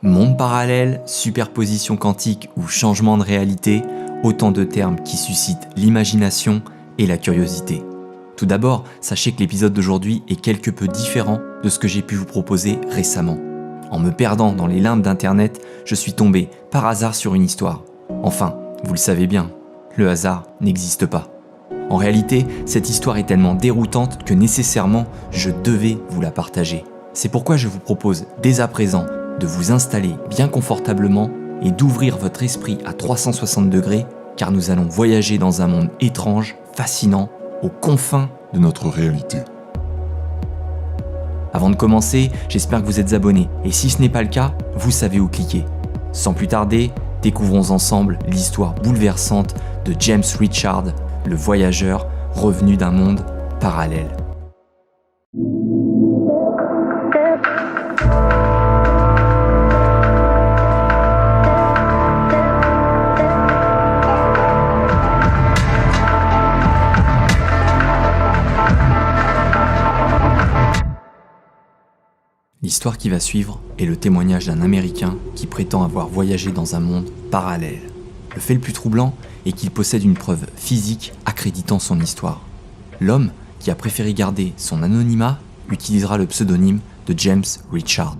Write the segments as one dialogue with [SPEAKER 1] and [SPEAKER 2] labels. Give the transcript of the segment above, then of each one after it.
[SPEAKER 1] Monde parallèle, superposition quantique ou changement de réalité, autant de termes qui suscitent l'imagination et la curiosité. Tout d'abord, sachez que l'épisode d'aujourd'hui est quelque peu différent de ce que j'ai pu vous proposer récemment. En me perdant dans les limbes d'internet, je suis tombé par hasard sur une histoire. Enfin, vous le savez bien, le hasard n'existe pas. En réalité, cette histoire est tellement déroutante que nécessairement, je devais vous la partager. C'est pourquoi je vous propose dès à présent de vous installer bien confortablement et d'ouvrir votre esprit à 360 degrés, car nous allons voyager dans un monde étrange, fascinant, aux confins de notre réalité. Avant de commencer, j'espère que vous êtes abonnés, et si ce n'est pas le cas, vous savez où cliquer. Sans plus tarder, découvrons ensemble l'histoire bouleversante de James Richard, le voyageur revenu d'un monde parallèle. L'histoire qui va suivre est le témoignage d'un Américain qui prétend avoir voyagé dans un monde parallèle. Le fait le plus troublant est qu'il possède une preuve physique accréditant son histoire. L'homme, qui a préféré garder son anonymat, utilisera le pseudonyme de James Richard.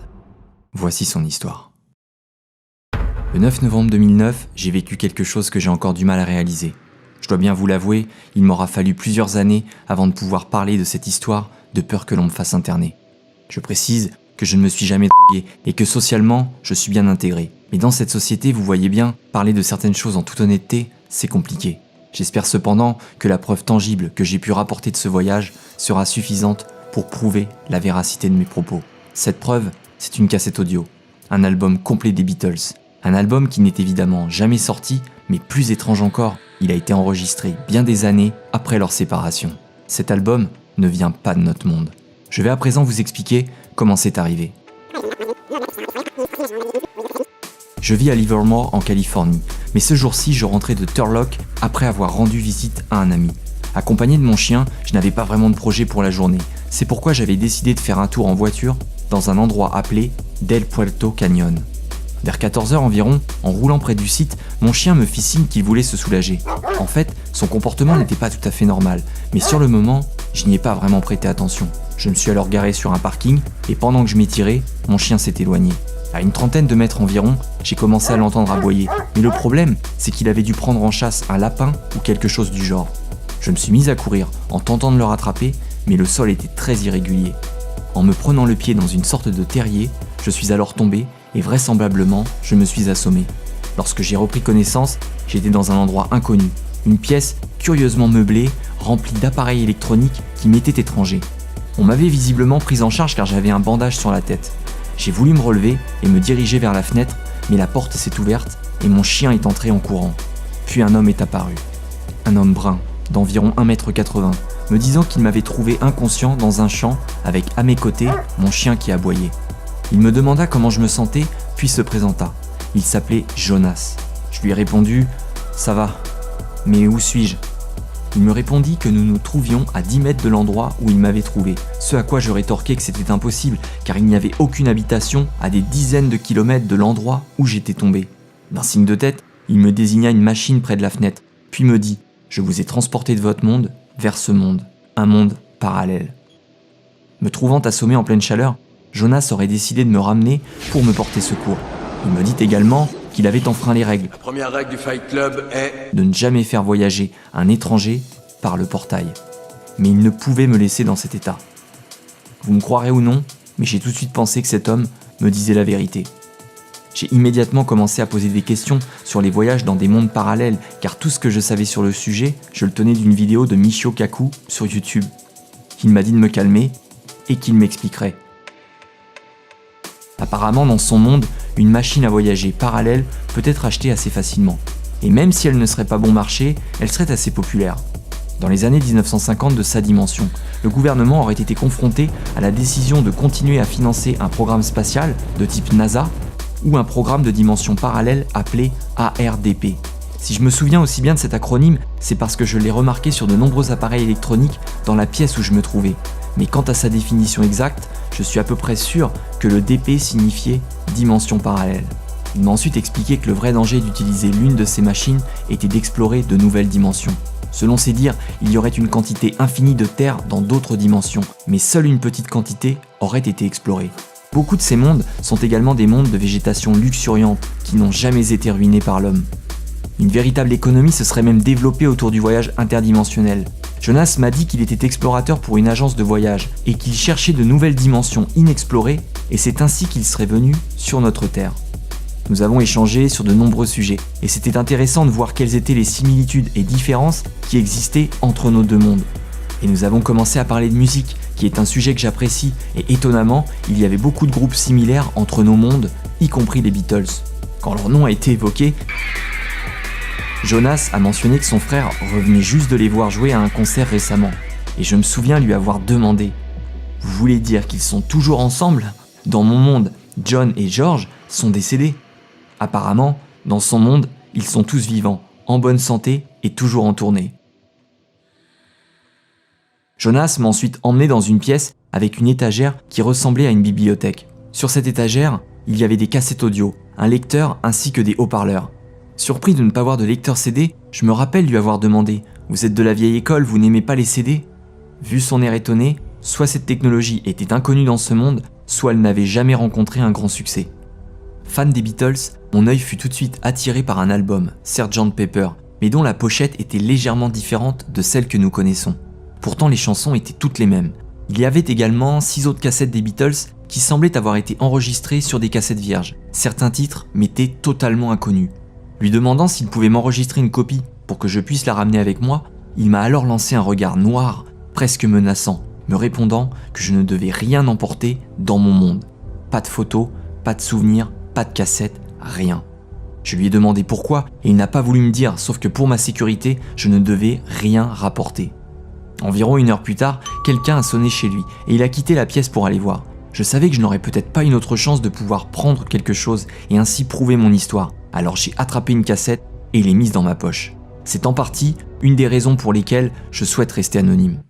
[SPEAKER 1] Voici son histoire. Le 9 novembre 2009, j'ai vécu quelque chose que j'ai encore du mal à réaliser. Je dois bien vous l'avouer, il m'aura fallu plusieurs années avant de pouvoir parler de cette histoire de peur que l'on me fasse interner. Je précise que je ne me suis jamais drogué et que socialement, je suis bien intégré. Mais dans cette société, vous voyez bien, parler de certaines choses en toute honnêteté, c'est compliqué. J'espère cependant que la preuve tangible que j'ai pu rapporter de ce voyage sera suffisante pour prouver la véracité de mes propos. Cette preuve, c'est une cassette audio, un album complet des Beatles. Un album qui n'est évidemment jamais sorti, mais plus étrange encore, il a été enregistré bien des années après leur séparation. Cet album ne vient pas de notre monde. Je vais à présent vous expliquer comment c'est arrivé. Je vis à Livermore en Californie, mais ce jour-ci je rentrais de Turlock après avoir rendu visite à un ami. Accompagné de mon chien, je n'avais pas vraiment de projet pour la journée. C'est pourquoi j'avais décidé de faire un tour en voiture dans un endroit appelé Del Puerto Canyon. Vers 14h environ, en roulant près du site, mon chien me fit signe qu'il voulait se soulager. En fait, son comportement n'était pas tout à fait normal, mais sur le moment, je n'y ai pas vraiment prêté attention. Je me suis alors garé sur un parking et pendant que je m'étirais, mon chien s'est éloigné. À une trentaine de mètres environ, j'ai commencé à l'entendre aboyer. Mais le problème, c'est qu'il avait dû prendre en chasse un lapin ou quelque chose du genre. Je me suis mis à courir en tentant de le rattraper, mais le sol était très irrégulier. En me prenant le pied dans une sorte de terrier, je suis alors tombé et vraisemblablement, je me suis assommé. Lorsque j'ai repris connaissance, j'étais dans un endroit inconnu. Une pièce curieusement meublée, remplie d'appareils électroniques qui m'étaient étrangers. On m'avait visiblement pris en charge car j'avais un bandage sur la tête. J'ai voulu me relever et me diriger vers la fenêtre, mais la porte s'est ouverte et mon chien est entré en courant. Puis un homme est apparu. Un homme brun, d'environ 1,80 m, me disant qu'il m'avait trouvé inconscient dans un champ avec à mes côtés mon chien qui aboyait. Il me demanda comment je me sentais, puis se présenta. Il s'appelait Jonas. Je lui ai répondu « Ça va, mais où suis-je » Il me répondit que nous nous trouvions à 10 mètres de l'endroit où il m'avait trouvé, ce à quoi je rétorquai que c'était impossible car il n'y avait aucune habitation à des dizaines de kilomètres de l'endroit où j'étais tombé. D'un signe de tête, il me désigna une machine près de la fenêtre, puis me dit « Je vous ai transporté de votre monde vers ce monde, un monde parallèle. » Me trouvant assommé en pleine chaleur, Jonas aurait décidé de me ramener pour me porter secours. Il me dit également qu'il avait enfreint les règles.
[SPEAKER 2] La première règle du Fight Club est
[SPEAKER 1] de ne jamais faire voyager un étranger par le portail. Mais il ne pouvait me laisser dans cet état. Vous me croirez ou non, mais j'ai tout de suite pensé que cet homme me disait la vérité. J'ai immédiatement commencé à poser des questions sur les voyages dans des mondes parallèles, car tout ce que je savais sur le sujet, je le tenais d'une vidéo de Michio Kaku sur YouTube. Il m'a dit de me calmer et qu'il m'expliquerait. Apparemment, dans son monde, une machine à voyager parallèle peut être achetée assez facilement. Et même si elle ne serait pas bon marché, elle serait assez populaire. Dans les années 1950 de sa dimension, le gouvernement aurait été confronté à la décision de continuer à financer un programme spatial de type NASA ou un programme de dimension parallèle appelé ARDP. Si je me souviens aussi bien de cet acronyme, c'est parce que je l'ai remarqué sur de nombreux appareils électroniques dans la pièce où je me trouvais. mais quant à sa définition exacte, je suis à peu près sûr que le DP signifiait dimension parallèle. Il m'a ensuite expliqué que le vrai danger d'utiliser l'une de ces machines était d'explorer de nouvelles dimensions. Selon ses dires, il y aurait une quantité infinie de terre dans d'autres dimensions, mais seule une petite quantité aurait été explorée. Beaucoup de ces mondes sont également des mondes de végétation luxuriante qui n'ont jamais été ruinés par l'homme. Une véritable économie se serait même développée autour du voyage interdimensionnel. Jonas m'a dit qu'il était explorateur pour une agence de voyage et qu'il cherchait de nouvelles dimensions inexplorées, et c'est ainsi qu'il serait venu sur notre Terre. Nous avons échangé sur de nombreux sujets et c'était intéressant de voir quelles étaient les similitudes et différences qui existaient entre nos deux mondes. Et nous avons commencé à parler de musique, qui est un sujet que j'apprécie, et étonnamment, il y avait beaucoup de groupes similaires entre nos mondes, y compris les Beatles. Quand leur nom a été évoqué, Jonas a mentionné que son frère revenait juste de les voir jouer à un concert récemment, et je me souviens lui avoir demandé « Vous voulez dire qu'ils sont toujours ensemble ? Dans mon monde, John et George sont décédés. » Apparemment, dans son monde, ils sont tous vivants, en bonne santé et toujours en tournée. Jonas m'a ensuite emmené dans une pièce avec une étagère qui ressemblait à une bibliothèque. Sur cette étagère, il y avait des cassettes audio, un lecteur ainsi que des haut-parleurs. Surpris de ne pas voir de lecteur CD, je me rappelle lui avoir demandé « Vous êtes de la vieille école, vous n'aimez pas les CD ?» Vu son air étonné, soit cette technologie était inconnue dans ce monde, soit elle n'avait jamais rencontré un grand succès. Fan des Beatles, mon œil fut tout de suite attiré par un album, Sgt Pepper, mais dont la pochette était légèrement différente de celle que nous connaissons. Pourtant les chansons étaient toutes les mêmes. Il y avait également 6 autres cassettes des Beatles qui semblaient avoir été enregistrées sur des cassettes vierges. Certains titres m'étaient totalement inconnus. Lui demandant s'il pouvait m'enregistrer une copie pour que je puisse la ramener avec moi, il m'a alors lancé un regard noir, presque menaçant, me répondant que je ne devais rien emporter dans mon monde. Pas de photos, pas de souvenirs, pas de cassette, rien. Je lui ai demandé pourquoi et il n'a pas voulu me dire, sauf que pour ma sécurité, je ne devais rien rapporter. Environ 1 heure plus tard, quelqu'un a sonné chez lui et il a quitté la pièce pour aller voir. Je savais que je n'aurais peut-être pas une autre chance de pouvoir prendre quelque chose et ainsi prouver mon histoire. Alors j'ai attrapé une cassette et l'ai mise dans ma poche. C'est en partie une des raisons pour lesquelles je souhaite rester anonyme.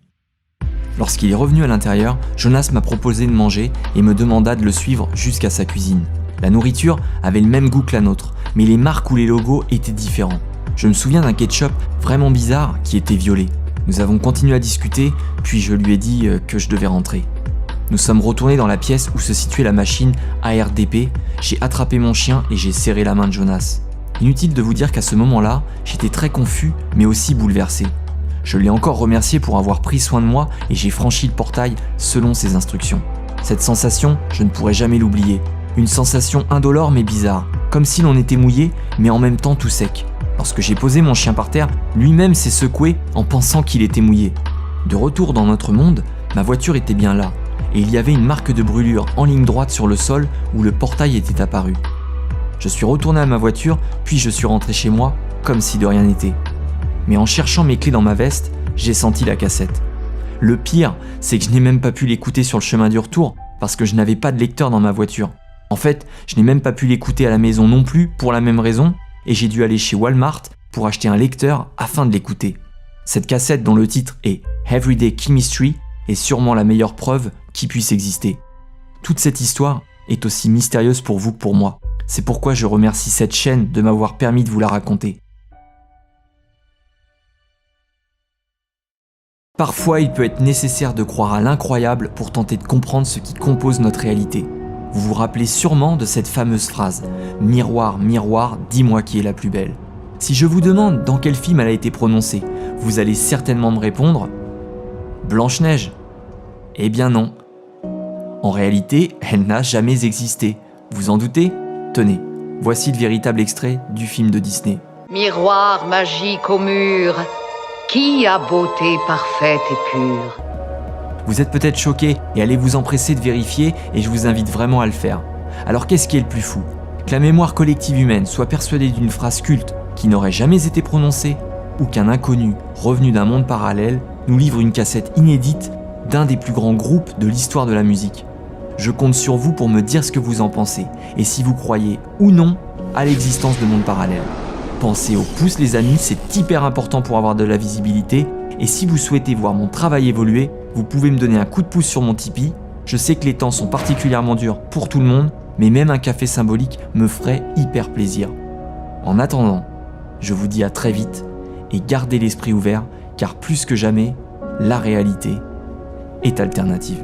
[SPEAKER 1] Lorsqu'il est revenu à l'intérieur, Jonas m'a proposé de manger et me demanda de le suivre jusqu'à sa cuisine. La nourriture avait le même goût que la nôtre, mais les marques ou les logos étaient différents. Je me souviens d'un ketchup vraiment bizarre qui était violet. Nous avons continué à discuter, puis je lui ai dit que je devais rentrer. Nous sommes retournés dans la pièce où se situait la machine ARDP, j'ai attrapé mon chien et j'ai serré la main de Jonas. Inutile de vous dire qu'à ce moment-là, j'étais très confus mais aussi bouleversé. Je l'ai encore remercié pour avoir pris soin de moi et j'ai franchi le portail selon ses instructions. Cette sensation, je ne pourrai jamais l'oublier. Une sensation indolore mais bizarre, comme si l'on était mouillé mais en même temps tout sec. Lorsque j'ai posé mon chien par terre, lui-même s'est secoué en pensant qu'il était mouillé. De retour dans notre monde, ma voiture était bien là, et il y avait une marque de brûlure en ligne droite sur le sol où le portail était apparu. Je suis retourné à ma voiture, puis je suis rentré chez moi, comme si de rien n'était. Mais en cherchant mes clés dans ma veste, j'ai senti la cassette. Le pire, c'est que je n'ai même pas pu l'écouter sur le chemin du retour, parce que je n'avais pas de lecteur dans ma voiture. En fait, je n'ai même pas pu l'écouter à la maison non plus, pour la même raison, et j'ai dû aller chez Walmart pour acheter un lecteur afin de l'écouter. Cette cassette dont le titre est Everyday Chemistry est sûrement la meilleure preuve qui puisse exister. Toute cette histoire est aussi mystérieuse pour vous que pour moi. C'est pourquoi je remercie cette chaîne de m'avoir permis de vous la raconter. Parfois, il peut être nécessaire de croire à l'incroyable pour tenter de comprendre ce qui compose notre réalité. Vous vous rappelez sûrement de cette fameuse phrase « Miroir, miroir, dis-moi qui est la plus belle ». Si je vous demande dans quel film elle a été prononcée, vous allez certainement me répondre « Blanche-Neige ». Eh bien non. En réalité, elle n'a jamais existé. Vous en doutez ? Tenez, voici le véritable extrait du film de Disney.
[SPEAKER 3] Miroir magique au mur, qui a beauté parfaite et pure ?
[SPEAKER 1] Vous êtes peut-être choqué et allez vous empresser de vérifier et je vous invite vraiment à le faire. Alors qu'est-ce qui est le plus fou ? Que la mémoire collective humaine soit persuadée d'une phrase culte qui n'aurait jamais été prononcée ou qu'un inconnu revenu d'un monde parallèle nous livre une cassette inédite d'un des plus grands groupes de l'histoire de la musique. Je compte sur vous pour me dire ce que vous en pensez et si vous croyez ou non à l'existence de mondes parallèles. Pensez au pouce les amis, c'est hyper important pour avoir de la visibilité et si vous souhaitez voir mon travail évoluer, Vous pouvez me donner un coup de pouce sur mon Tipeee. Je sais que les temps sont particulièrement durs pour tout le monde, mais même un café symbolique me ferait hyper plaisir. En attendant, je vous dis à très vite et gardez l'esprit ouvert car plus que jamais, la réalité est alternative.